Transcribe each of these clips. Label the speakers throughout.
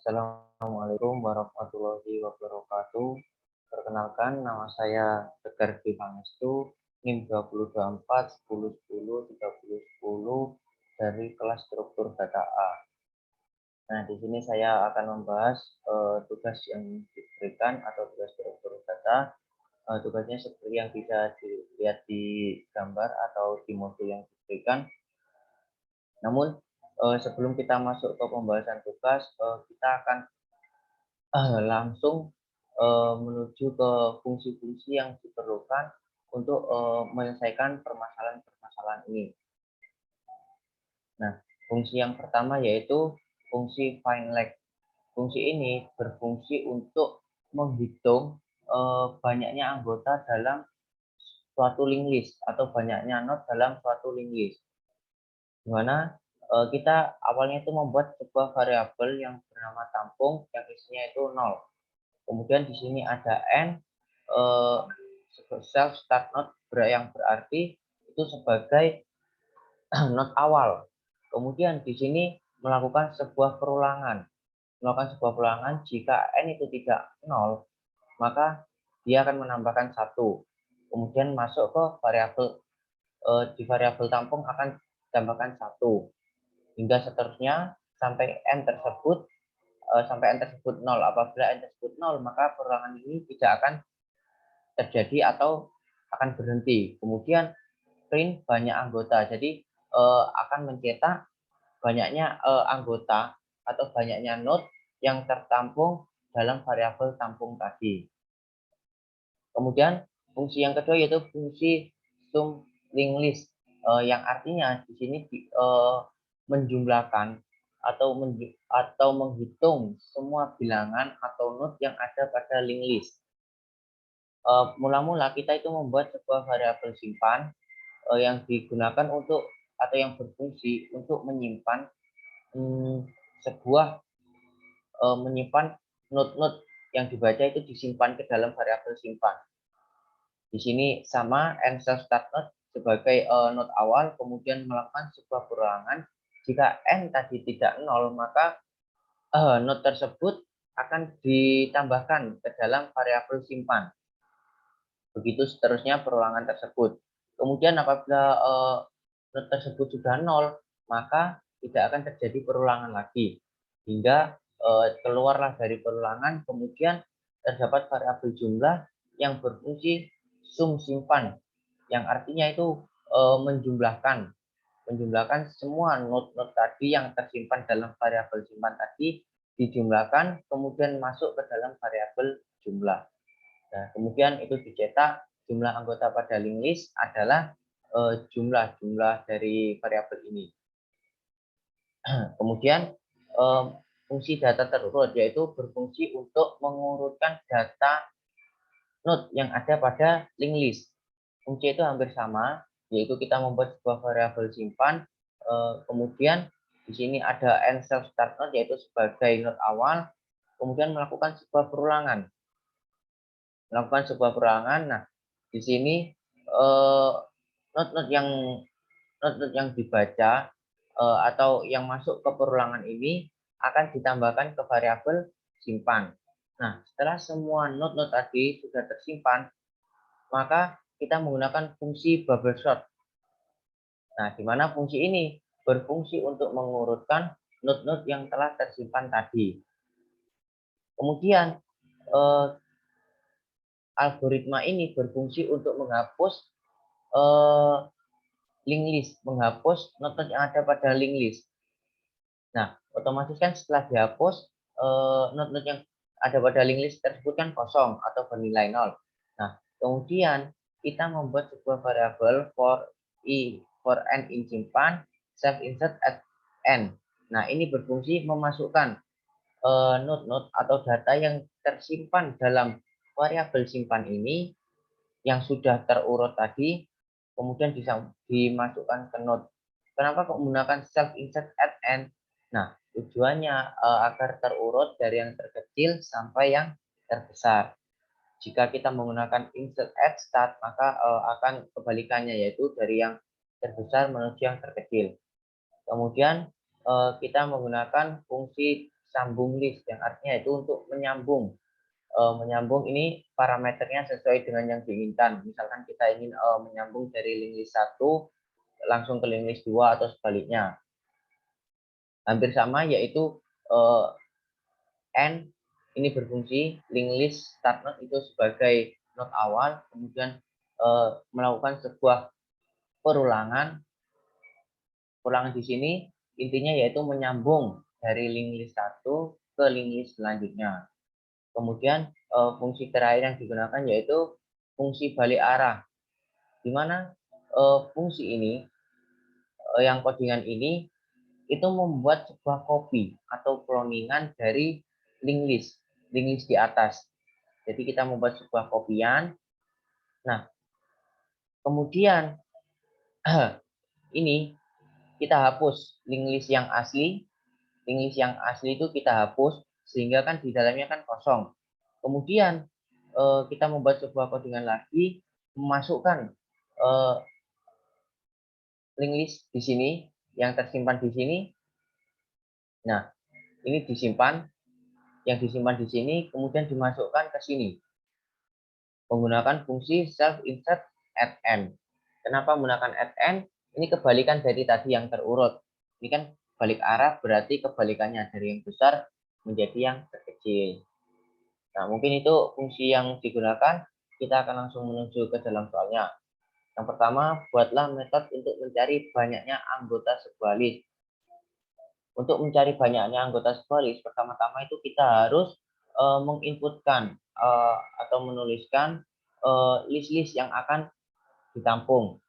Speaker 1: Assalamualaikum warahmatullahi wabarakatuh. Perkenalkan, nama saya Tegar Dwi Pangestu, NIM 2024 10 10 30 10 dari kelas struktur data A. Nah, di sini saya akan membahas tugas yang diberikan atau tugas struktur data. Tugasnya seperti yang bisa dilihat di gambar atau di modul yang diberikan. Namun, sebelum kita masuk ke pembahasan tugas, kita akan langsung menuju ke fungsi-fungsi yang diperlukan untuk menyelesaikan permasalahan-permasalahan ini. Nah, fungsi yang pertama yaitu fungsi find lag. Fungsi ini berfungsi untuk menghitung banyaknya anggota dalam suatu link list atau banyaknya node dalam suatu link list. Di mana kita awalnya itu membuat sebuah variabel yang bernama tampung yang isinya itu 0. Kemudian di sini ada n self start node yang berarti itu sebagai node awal. Kemudian di sini melakukan sebuah perulangan. Melakukan sebuah perulangan jika n itu tidak 0, maka dia akan menambahkan 1. Kemudian masuk ke variabel di variabel tampung akan ditambahkan 1. Hingga seterusnya sampai n tersebut 0. Apabila n tersebut 0, maka perulangan ini tidak akan terjadi atau akan berhenti. Kemudian print banyak anggota. Jadi akan mencetak banyaknya anggota atau banyaknya node yang tertampung dalam variabel tampung tadi. Kemudian fungsi yang kedua yaitu fungsi sum link list yang artinya di sini menjumlahkan atau menghitung semua bilangan atau node yang ada pada link list. Mula-mula kita itu membuat sebuah variabel simpan yang digunakan untuk atau yang berfungsi untuk menyimpan menyimpan node-node yang dibaca itu disimpan ke dalam variabel simpan. Di sini sama n self start node sebagai node awal, kemudian melakukan sebuah perulangan. Jika n tadi tidak 0, maka node tersebut akan ditambahkan ke dalam variabel simpan. Begitu seterusnya perulangan tersebut. Kemudian apabila node tersebut sudah 0, maka tidak akan terjadi perulangan lagi. Hingga keluarlah dari perulangan, kemudian terdapat variabel jumlah yang berfungsi sum simpan, yang artinya itu menjumlahkan semua node-node tadi yang tersimpan dalam variabel simpan tadi, dijumlahkan kemudian masuk ke dalam variabel jumlah. Nah, kemudian itu dicetak jumlah anggota pada link list adalah jumlah dari variabel ini. Kemudian fungsi data terurut yaitu berfungsi untuk mengurutkan data node yang ada pada link list. Fungsi itu hampir sama, yaitu kita membuat sebuah variabel simpan, kemudian di sini ada n self start node yaitu sebagai node awal, kemudian melakukan sebuah perulangan. Nah, di sini node-node yang dibaca atau yang masuk ke perulangan ini akan ditambahkan ke variabel simpan. Nah, setelah semua node-node tadi sudah tersimpan, maka kita menggunakan fungsi bubble sort. Nah, di mana fungsi ini berfungsi untuk mengurutkan node-node yang telah tersimpan tadi. Kemudian algoritma ini berfungsi untuk menghapus link list, menghapus node yang ada pada link list. Nah, otomatis kan setelah dihapus, node-node yang ada pada link list tersebut kan kosong atau bernilai 0. Nah, kemudian kita membuat sebuah variabel for n in simpan self insert at n. Nah, ini berfungsi memasukkan node-node atau data yang tersimpan dalam variabel simpan ini yang sudah terurut tadi, kemudian dimasukkan ke node. Kenapa menggunakan self insert at n? Nah, tujuannya agar terurut dari yang terkecil sampai yang terbesar. Jika kita menggunakan insert at start, maka akan kebalikannya, yaitu dari yang terbesar menuju yang terkecil. Kemudian kita menggunakan fungsi sambung list, yang artinya itu untuk menyambung. Menyambung ini parameternya sesuai dengan yang diinginkan. Misalkan kita ingin menyambung dari link list 1 langsung ke link list 2 atau sebaliknya. Hampir sama, yaitu N ini berfungsi link list start node itu sebagai node awal, kemudian melakukan sebuah perulangan. Ulangan di sini intinya yaitu menyambung dari link list 1 ke link list selanjutnya. Kemudian fungsi terakhir yang digunakan yaitu fungsi balik arah, di mana fungsi ini yang codingan ini itu membuat sebuah copy atau cloningan dari link list di atas. Jadi kita membuat sebuah kopian. Nah, kemudian ini kita hapus link list yang asli. Link list yang asli itu kita hapus sehingga kan di dalamnya kan kosong. Kemudian kita membuat sebuah codingan lagi, memasukkan link list di sini yang tersimpan di sini. Nah, ini disimpan, yang disimpan di sini kemudian dimasukkan ke sini menggunakan fungsi self insert add n. Kenapa menggunakan add n? Ini kebalikan dari tadi yang terurut. Ini kan balik arah, berarti kebalikannya dari yang besar menjadi yang terkecil. Nah, mungkin itu fungsi yang digunakan. Kita akan langsung menuju ke dalam soalnya. Yang pertama, buatlah metode untuk mencari banyaknya anggota sebuah list. Untuk mencari banyaknya anggota sebuah list, pertama-tama itu kita harus menginputkan atau menuliskan list-list yang akan ditampung.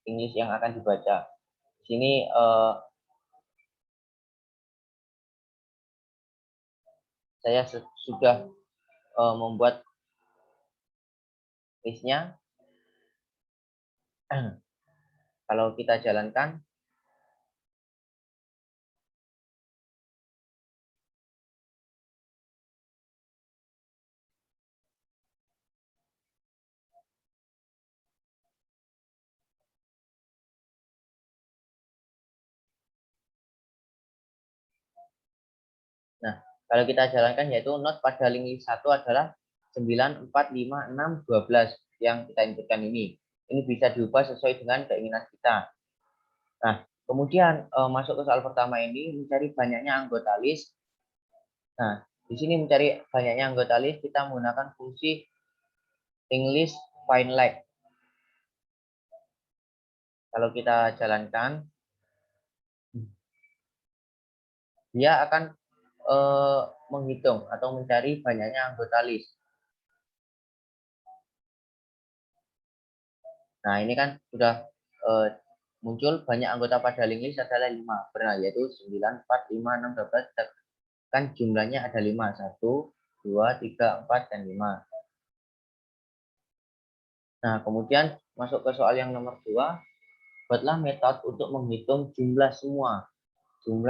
Speaker 1: List yang akan dibaca. Di sini saya sudah membuat listnya. Kalau kita jalankan, nah, kalau kita jalankan yaitu not pada link list 1 adalah 9, 4, 5, 6, 12 yang kita inputkan ini. Ini bisa diubah sesuai dengan keinginan kita. Nah, kemudian masuk ke soal pertama ini, mencari banyaknya anggota list. Nah, di sini mencari banyaknya anggota list, kita menggunakan fungsi link list find like. Kalau kita jalankan, dia akan menghitung atau mencari banyaknya anggota list. Nah, ini kan sudah muncul banyak anggota pada link list adalah 5. Benar, yaitu 9, 4, 5, 6, 12. Kan jumlahnya ada 5. 1, 2, 3, 4, dan 5. Nah, kemudian masuk ke soal yang nomor 2. Buatlah metode untuk menghitung jumlah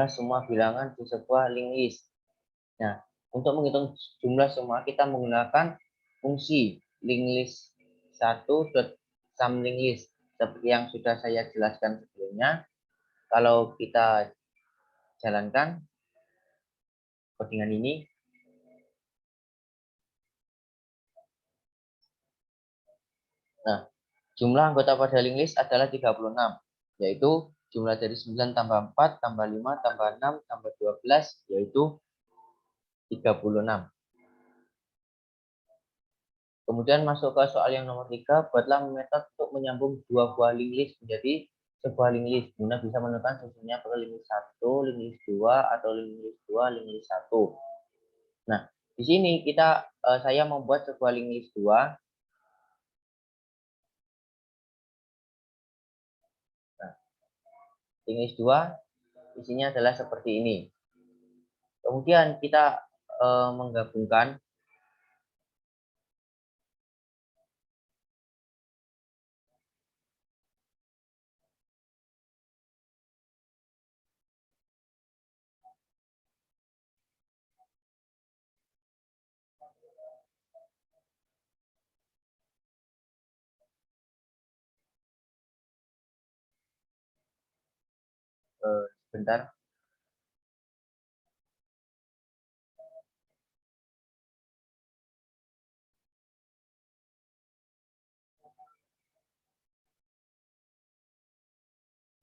Speaker 1: semua bilangan di sebuah link list. Nah, untuk menghitung jumlah semua kita menggunakan fungsi link list 1.sum link list seperti yang sudah saya jelaskan sebelumnya. Kalau kita jalankan codingan ini, nah, jumlah anggota pada link list adalah 36, yaitu jumlah dari 9 tambah 4 tambah 5 tambah 6 tambah 12, yaitu 36. Kemudian masuk ke soal yang nomor 3, buatlah metode untuk menyambung dua buah link list menjadi sebuah link list. Guna bisa menentukan susunnya pada link list 1, link list 2, atau link list 2, link list 1. Nah, di sini saya membuat sebuah link list 2. Nah, link list 2 isinya adalah seperti ini. Kemudian kita menggabungkan Sebentar.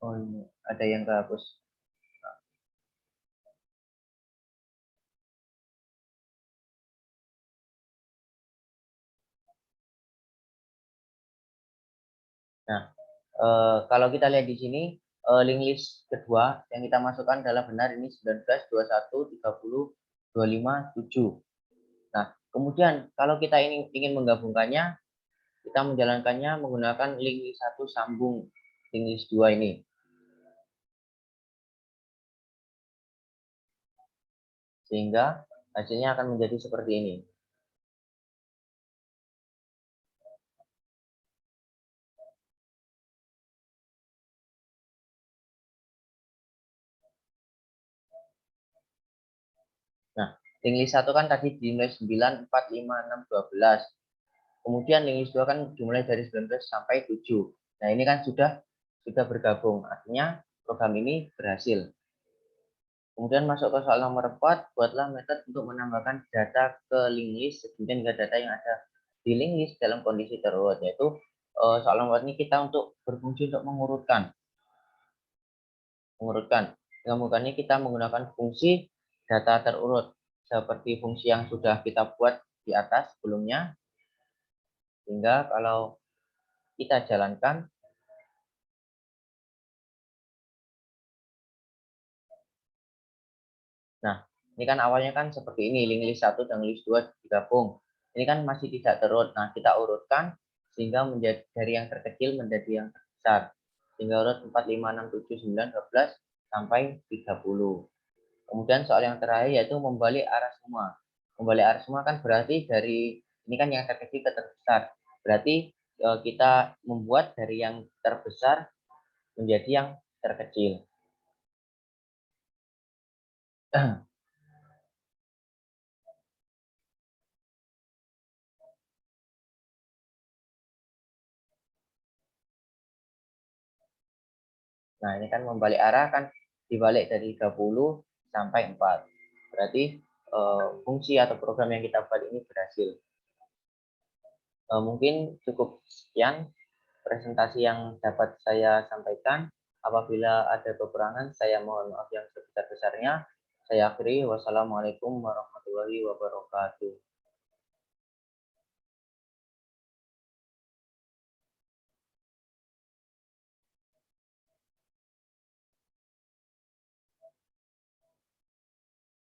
Speaker 1: Oh, ini ada yang kehapus. Nah, kalau kita lihat di sini, link list kedua yang kita masukkan adalah benar, ini 19, 21, 30, 25, 7. Nah, kemudian kalau kita ini ingin menggabungkannya, kita menjalankannya menggunakan link list 1 sambung link list 2 ini. Sehingga hasilnya akan menjadi seperti ini. Nah, link list 1 kan tadi dimulai 9, 4, 5, 6, 12. Kemudian link list 2 kan dimulai dari 19 sampai 7. Nah, ini kan sudah bergabung. Artinya program ini berhasil. Kemudian masuk ke soal nomor 4, buatlah metode untuk menambahkan data ke link list sedemikian hingga data yang ada di link list dalam kondisi terurut. Yaitu soal nomor ini kita untuk berfungsi untuk mengurutkan. Mengurutkannya kita menggunakan fungsi data terurut seperti fungsi yang sudah kita buat di atas sebelumnya, sehingga kalau kita jalankan, nah ini kan awalnya kan seperti ini, link list 1 dan list 2 digabung, ini kan masih tidak terurut. Nah, kita urutkan sehingga menjadi dari yang terkecil menjadi yang terbesar, sehingga urut 4, 5, 6, 7, 9, 12 sampai 30. Kemudian soal yang terakhir yaitu membalik arah semua. Membalik arah semua kan berarti dari ini kan yang terkecil ke terbesar. Berarti kita membuat dari yang terbesar menjadi yang terkecil. Nah, ini kan membalik arah kan dibalik dari 30 sampai 4. Berarti fungsi atau program yang kita buat ini berhasil. Mungkin cukup sekian presentasi yang dapat saya sampaikan. Apabila ada kekurangan, saya mohon maaf yang sebesar-besarnya. Saya akhiri. Wassalamualaikum warahmatullahi wabarakatuh.